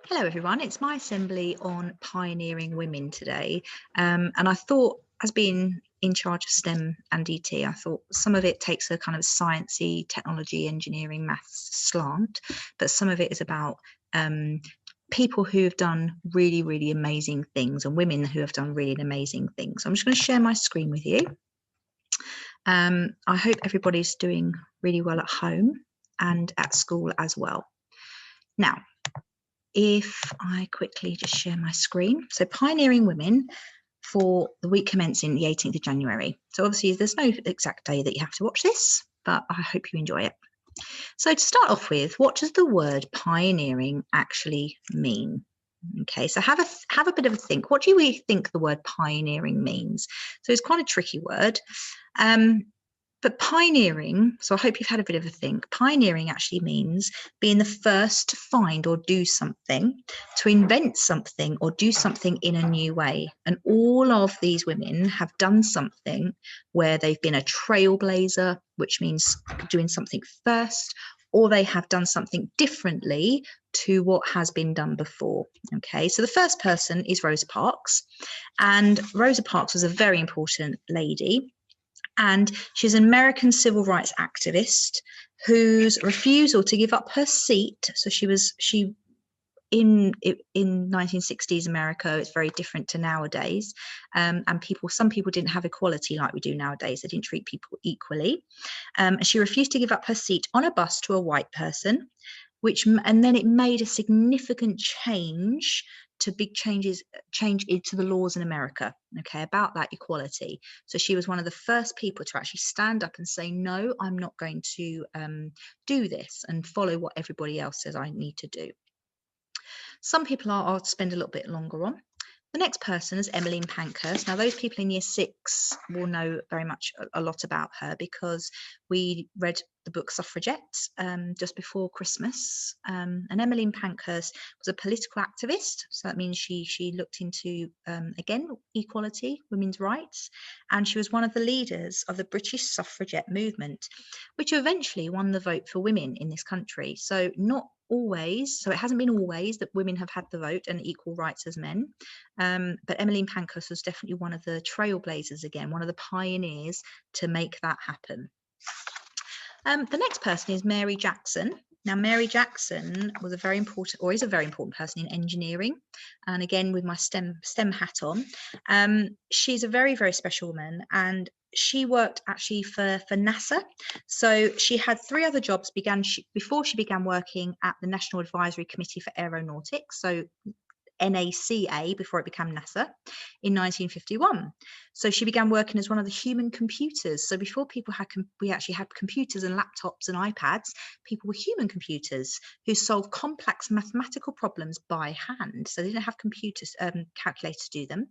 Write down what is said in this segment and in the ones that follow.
Hello everyone, it's my assembly on pioneering women today. And I thought, as being in charge of STEM and DT, I thought some of it takes a kind of sciencey, technology, engineering, maths slant, but some of it is about people who have done really, really amazing things and women who have done really amazing things. So I'm just going to share my screen with you. I hope everybody's doing really well at home and at school as well. Now, if I quickly just share my screen. So pioneering women for the week commencing the 18th of January. So obviously there's no exact day that you have to watch this, but I hope you enjoy it. So to start off with, what does the word pioneering actually mean? Okay, so have a bit of a think. What do we think the word pioneering means? So it's quite a tricky word. But pioneering, so I hope you've had a bit of a think. Pioneering actually means being the first to find or do something, to invent something or do something in a new way. And all of these women have done something where they've been a trailblazer, which means doing something first, or they have done something differently to what has been done before. Okay, so the first person is Rosa Parks. And Rosa Parks was a very important lady. And she's an American civil rights activist whose refusal to give up her seat. So she in 1960s America, it's very different to nowadays. And some people didn't have equality like we do nowadays. They didn't treat people equally. And she refused to give up her seat on a bus to a white person, and then it made a significant change to change into the laws in America, okay, about that equality. So she was one of the first people to actually stand up and say, no, I'm not going to do this and follow what everybody else says I need to do. Some people I'll spend a little bit longer on. The next person is Emmeline Pankhurst. Now, those people in year 6 will know very much a lot about her because we read the book Suffragettes just before Christmas. And Emmeline Pankhurst was a political activist. So that means she looked into, again, equality, women's rights. And she was one of the leaders of the British suffragette movement, which eventually won the vote for women in this country. So not always, so it hasn't been always that women have had the vote and equal rights as men. But Emmeline Pankhurst was definitely one of the trailblazers, again, one of the pioneers to make that happen. The next person is Mary Jackson. Now, Mary Jackson was is a very important person in engineering. And again, with my STEM hat on, she's a very, very special woman. And she worked actually for NASA. So she had 3 other jobs before she began working at the National Advisory Committee for Aeronautics. So NACA before it became NASA in 1951. So she began working as one of the human computers. So before we actually had computers and laptops and iPads, people were human computers who solved complex mathematical problems by hand. So they didn't have computers, calculators to do them.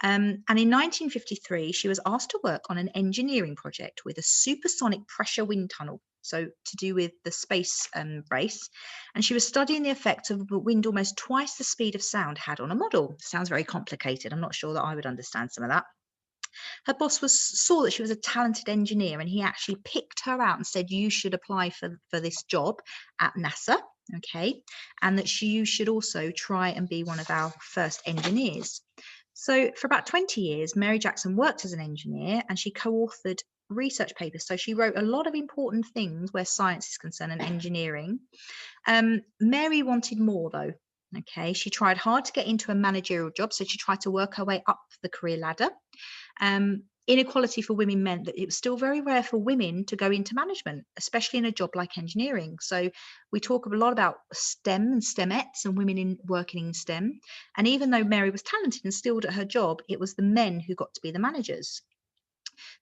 And in 1953, she was asked to work on an engineering project with a supersonic pressure wind tunnel. So to do with the space race. And she was studying the effect of a wind almost twice the speed of sound had on a model. Sounds very complicated. I'm not sure that I would understand some of that. Her boss saw that she was a talented engineer, and he actually picked her out and said, you should apply for this job at NASA, okay, and that you should also try and be one of our first engineers. So for about 20 years, Mary Jackson worked as an engineer, and she co-authored research papers. So she wrote a lot of important things where science is concerned and engineering. Mary wanted more though. Okay, she tried hard to get into a managerial job, so she tried to work her way up the career ladder. Inequality for women meant that it was still very rare for women to go into management, especially in a job like engineering. So we talk a lot about STEM and STEMettes and women working in STEM. And even though Mary was talented and skilled at her job, it was the men who got to be the managers.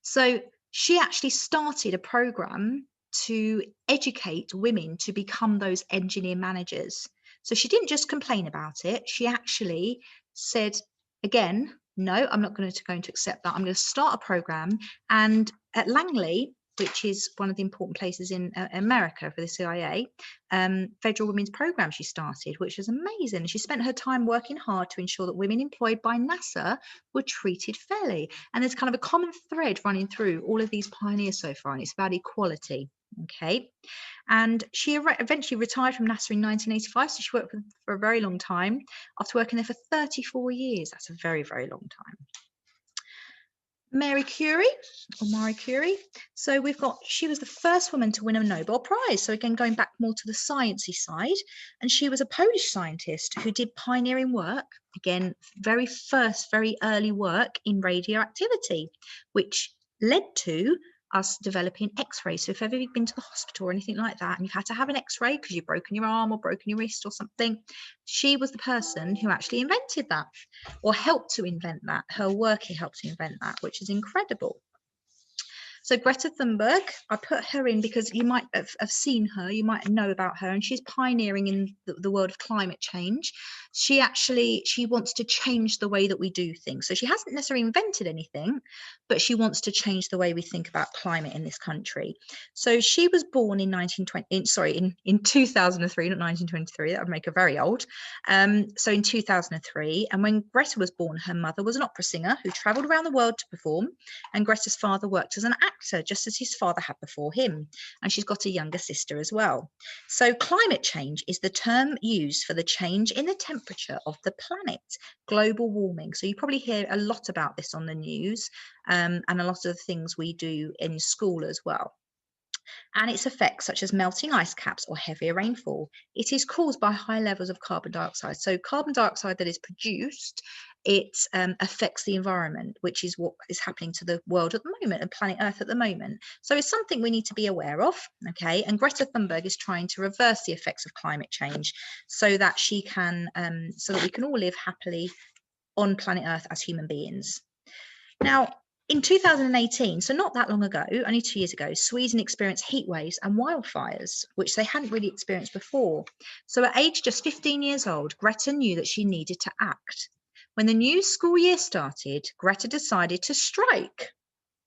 So she actually started a program to educate women to become those engineer managers. So she didn't just complain about it. She actually said, again, no, I'm not going to accept that. I'm going to start a program. And at Langley, which is one of the important places in America for the CIA, Federal Women's Program she started, which was amazing. She spent her time working hard to ensure that women employed by NASA were treated fairly. And there's kind of a common thread running through all of these pioneers so far, and it's about equality. Okay. And she eventually retired from NASA in 1985. So she worked for a very long time after working there for 34 years. That's a very, very long time. Marie Curie, or Marie Curie. So she was the first woman to win a Nobel Prize. So again, going back more to the sciencey side, and she was a Polish scientist who did pioneering work, again, very early work in radioactivity, which led to us developing x-rays. So if ever you've been to the hospital or anything like that, and you've had to have an x-ray because you've broken your arm or broken your wrist or something, she was the person who actually invented that, or helped to invent that. Her work helped to invent that, which is incredible. So Greta Thunberg, I put her in because you might have seen her, you might know about her, and she's pioneering in the world of climate change. She wants to change the way that we do things. So she hasn't necessarily invented anything, but she wants to change the way we think about climate in this country. So she was born in 2003, not 1923, that would make her very old. So in 2003, and when Greta was born, her mother was an opera singer who traveled around the world to perform, and Greta's father worked as an actor, just as his father had before him. And she's got a younger sister as well. So climate change is the term used for the change in the temperature of the planet, global warming. So you probably hear a lot about this on the news, and a lot of the things we do in school as well. And its effects, such as melting ice caps or heavier rainfall. It is caused by high levels of carbon dioxide. So carbon dioxide that is produced, it affects the environment, which is what is happening to the world at the moment and planet Earth at the moment. So it's something we need to be aware of, okay? And Greta Thunberg is trying to reverse the effects of climate change so that she can, so that we can all live happily on planet Earth as human beings. Now, in 2018, so not that long ago, only 2 years ago, Sweden experienced heat waves and wildfires, which they hadn't really experienced before. So at age just 15 years old, Greta knew that she needed to act. When the new school year started, Greta decided to strike,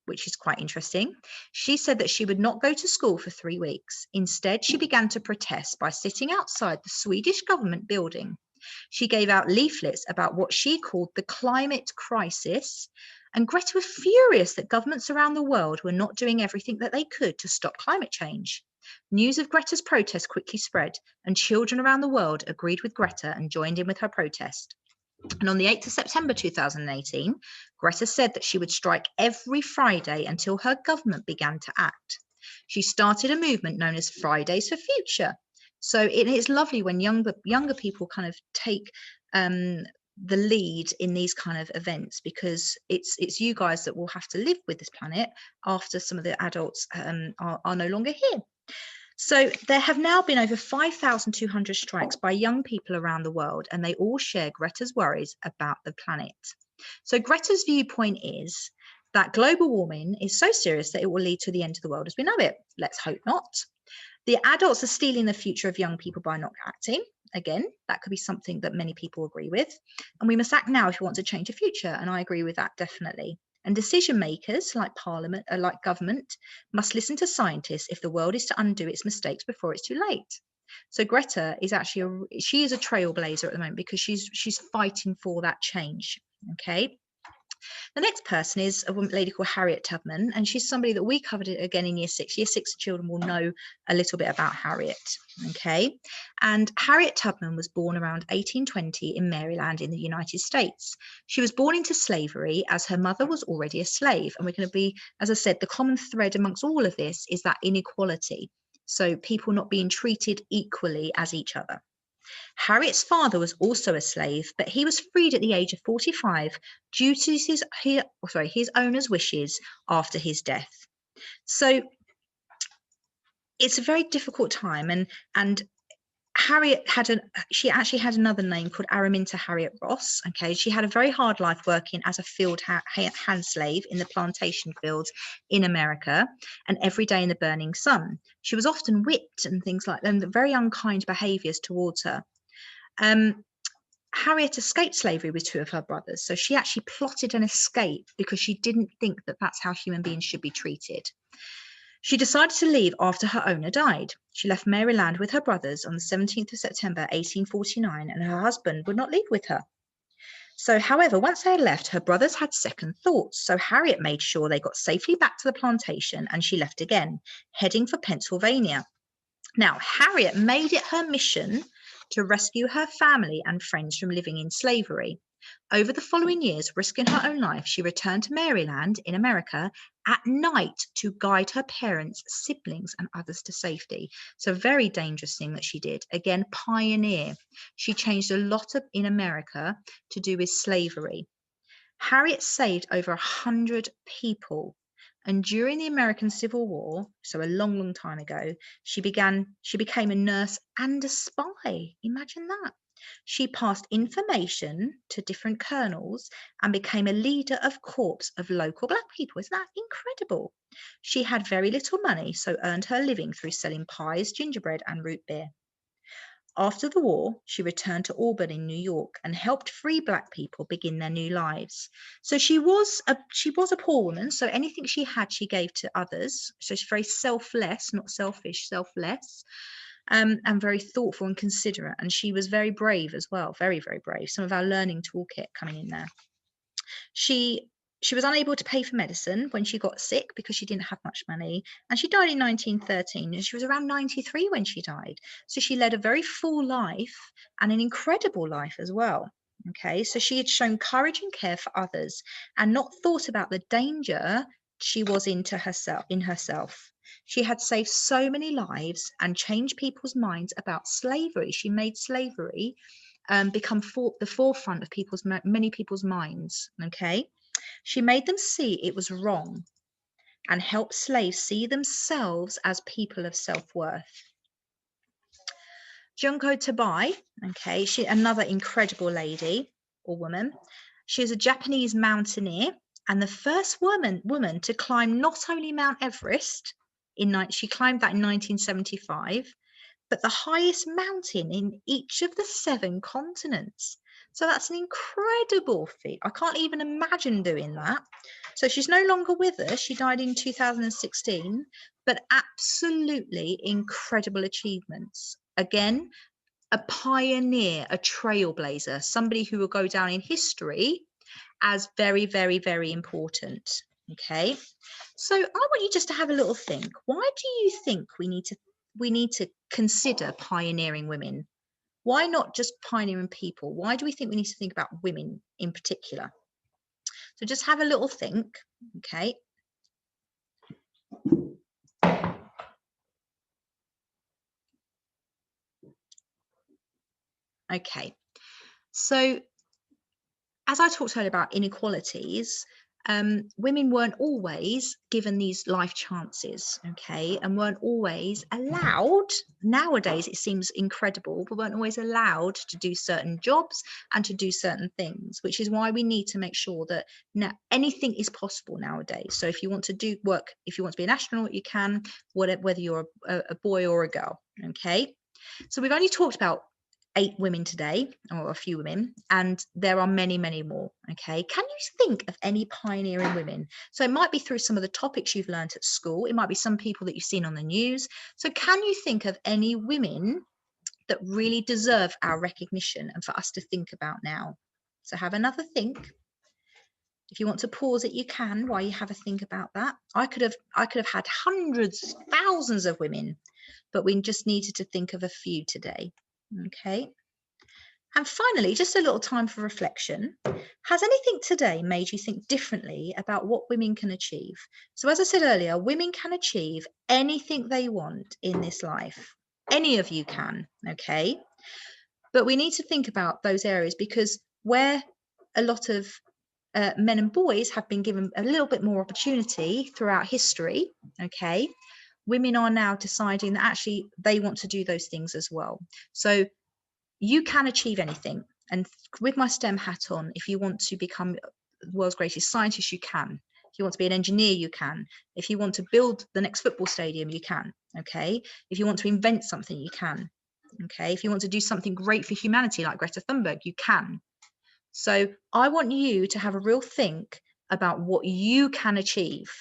which is quite interesting. She said that she would not go to school for 3 weeks. Instead, she began to protest by sitting outside the Swedish government building. She gave out leaflets about what she called the climate crisis. And Greta was furious that governments around the world were not doing everything that they could to stop climate change. News of Greta's protest quickly spread, and children around the world agreed with Greta and joined in with her protest. And on the 8th of September 2018, Greta said that she would strike every Friday until her government began to act. She started a movement known as Fridays for Future. So it's lovely when younger people kind of take the lead in these kind of events, because it's you guys that will have to live with this planet after some of the adults are no longer here. So there have now been over 5,200 strikes by young people around the world, and they all share Greta's worries about the planet. So Greta's viewpoint is that global warming is so serious that it will lead to the end of the world as we know it. Let's hope not. The adults are stealing the future of young people by not acting. Again, that could be something that many people agree with. And we must act now if we want to change the future. And I agree with that, definitely. And decision makers like Parliament, like government, must listen to scientists if the world is to undo its mistakes before it's too late. So Greta is actually she is a trailblazer at the moment because she's fighting for that change. Okay. The next person is a lady called Harriet Tubman, and she's somebody that we covered it again in year 6. Year 6 children will know a little bit about Harriet, okay? And Harriet Tubman was born around 1820 in Maryland in the United States. She was born into slavery as her mother was already a slave. And we're going to be, as I said, the common thread amongst all of this is that inequality. So people not being treated equally as each other. Harriet's father was also a slave, but he was freed at the age of 45 due to his owner's wishes after his death. So it's a very difficult time, and Harriet she actually had another name called Araminta Harriet Ross. Okay, she had a very hard life working as a field hand slave in the plantation fields in America, and every day in the burning sun. She was often whipped and things like that, and very unkind behaviors towards her. Harriet escaped slavery with 2 of her brothers, so she actually plotted an escape because she didn't think that that's how human beings should be treated. She decided to leave after her owner died. She left Maryland with her brothers on the 17th of September 1849, and her husband would not leave with her. So, however, once they had left, her brothers had second thoughts, so Harriet made sure they got safely back to the plantation, and she left again, heading for Pennsylvania. Now, Harriet made it her mission to rescue her family and friends from living in slavery. Over the following years, risking her own life, she returned to Maryland in America at night to guide her parents, siblings, and others to safety. So, a very dangerous thing that she did. Again, pioneer. She changed a lot in America to do with slavery. Harriet saved over 100 people. And during the American Civil War, so a long, long time ago, she became a nurse and a spy. Imagine that. She passed information to different colonels and became a leader of corps of local Black people. Isn't that incredible? She had very little money, so earned her living through selling pies, gingerbread, and root beer. After the war, she returned to Auburn in New York and helped free Black people begin their new lives. So she was a poor woman. So anything she had, she gave to others. So she's very selfless, not selfish, selfless. And very thoughtful and considerate. And she was very brave as well, very, very brave. Some of our learning toolkit coming in there. She was unable to pay for medicine when she got sick because she didn't have much money. And she died in 1913, and she was around 93 when she died. So she led a very full life and an incredible life as well. Okay, so she had shown courage and care for others and not thought about the danger she was in herself. She had saved so many lives and changed people's minds about slavery. She made slavery become the forefront of many people's minds. Okay, she made them see it was wrong and helped slaves see themselves as people of self-worth. Junko Tabei, okay, another incredible lady or woman. She is a Japanese mountaineer and the first woman to climb not only Mount Everest she climbed that in 1975, but the highest mountain in each of the 7 continents. So that's an incredible feat. I can't even imagine doing that. So she's no longer with us. She died in 2016, but absolutely incredible achievements. Again, a pioneer, a trailblazer, somebody who will go down in history as very, very, very important. Okay. So I want you just to have a little think. Why do you think we need to consider pioneering women? Why not just pioneering people? Why do we think we need to think about women in particular? So just have a little think, okay? Okay, so as I talked earlier about inequalities, women weren't always given these life chances, okay, and weren't always allowed. Nowadays, it seems incredible, but weren't always allowed to do certain jobs and to do certain things, which is why we need to make sure that now anything is possible nowadays. So if you want to do work, if you want to be an astronaut, you can, whether you're a boy or a girl, okay? So we've only talked about 8 women today, or a few women, and there are many, many more. Okay, can you think of any pioneering women? So it might be through some of the topics you've learned at school, it might be some people that you've seen on the news. So can you think of any women that really deserve our recognition and for us to think about now? So have another think. If you want to pause it, you can while you have a think about that. I could have had hundreds, thousands of women, but we just needed to think of a few today. Okay. And finally, just a little time for reflection. Has anything today made you think differently about what women can achieve? So as I said earlier, women can achieve anything they want in this life. Any of you can, okay? But we need to think about those areas, because where a lot of men and boys have been given a little bit more opportunity throughout history, okay, women are now deciding that actually they want to do those things as well. So you can achieve anything. And with my STEM hat on, if you want to become the world's greatest scientist, you can. If you want to be an engineer, you can. If you want to build the next football stadium, you can. Okay. If you want to invent something, you can. Okay. If you want to do something great for humanity, like Greta Thunberg, you can. So I want you to have a real think about what you can achieve.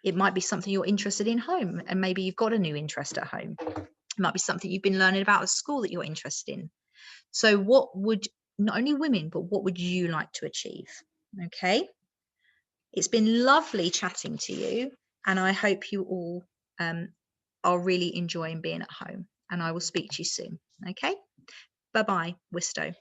It might be something you're interested in home, and maybe you've got a new interest at home. It might be something you've been learning about at school that you're interested in. So what would, not only women, but what would you like to achieve? Okay. It's been lovely chatting to you, and I hope you all are really enjoying being at home. And I will speak to you soon. Okay. Bye bye, Wisto.